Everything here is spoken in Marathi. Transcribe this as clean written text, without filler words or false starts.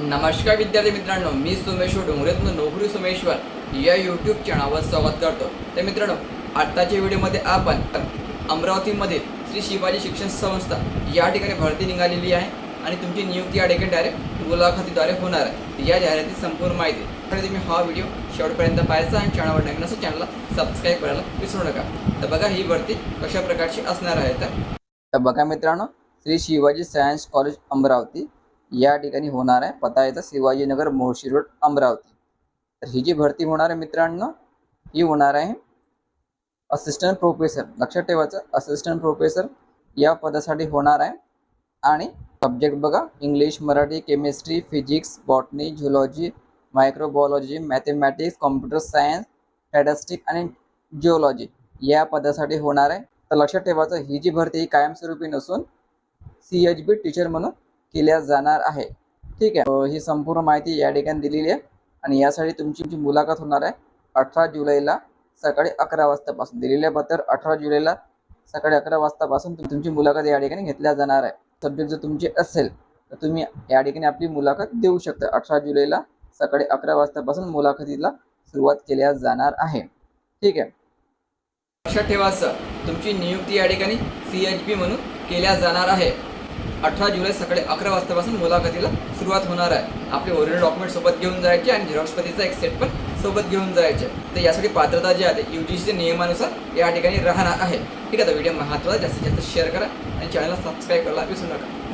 नमस्कार विद्यार्थी मित्रांनो, मी सोमेश्वर डोंगरेतून नोकरी सोमेश्वर या यूट्यूब चॅनलवर स्वागत करतो। तर मित्रांनो, आताच्या व्हिडिओमध्ये आपण अमरावतीमध्ये श्री शिवाजी शिक्षण संस्था या ठिकाणी भरती निघालेली आहे आणि तुमची नियुक्ती या ठिकाणी डायरेक्ट मुलाखतीद्वारे होणार आहे। या जाहिरातीची संपूर्ण माहिती तर तुम्ही हा व्हिडिओ शेवटपर्यंत पाहायचा आणि चॅनलवर नवीन असेल चॅनलला सबस्क्राईब करायला विसरू नका। तर बघा ही भरती कशा प्रकारची असणार आहे। तर बघा मित्रांनो, श्री शिवाजी सायन्स कॉलेज अमरावती या ठिकाणी होणार आहे। पत्ता याचा शिवाजीनगर मोर्शी रोड अमरावती। तर ही जी भरती होणार आहे मित्रांनो, ही होणार आहे असिस्टंट प्रोफेसर। लक्षात ठेवायचं, असिस्टंट प्रोफेसर या पदासाठी होणार आहे। आणि सब्जेक्ट बघा, English, Marathi, chemistry, physics, botany, zoology, microbiology, mathematics, computer science, statistic आणि जिओलॉजी या पदासाठी होणार आहे। तर लक्षात ठेवायचं, ही जी भरती ही कायमस्वरूपी नसून CHB टीचर म्हणून केल्या जाणार आहे। ठीक आहे, ही संपूर्ण माहिती या ठिकाणी दिलेली आहे आणि यासाठी तुमची मुलाखत होणार आहे 18 जुलैला सकाळी 11 वाजतापासून। दिलेल्या पत्र 18 जुलैला सकाळी 11 वाजतापासून तुमची मुलाखत या ठिकाणी घेतल्या जाणार आहे। सब्जेक्ट जर तुमचे असेल तर तुम्ही या ठिकाणी आपली मुलाखत देऊ शकता। 18 जुलैला सकाळी 11 वाजतापासून मुलाखतीला सुरुवात केल्या जाणार आहे। ठीक आहे, लक्षात ठेवायचं, तुमची नियुक्ती या ठिकाणी CHB म्हणून केल्या जाणार आहे। 18 जुलै सकाळी 11 वाजतापासून मुलाखतीला सुरुवात होणार आहे। आपले ओरिजिनल डॉक्युमेंट सोबत घेऊन जायचे आणि झेरॉक्सपतीचा एक सेट पण सोबत घेऊन जायचे। तर यासाठी पात्रता जी आहे UGC नियमानुसार या ठिकाणी राहणार आहे। ठीक आहे, तर व्हिडिओ महत्त्वाचा जास्तीत जास्त शेअर करा आणि चॅनलला सबस्क्राईब करायला विसरू नका।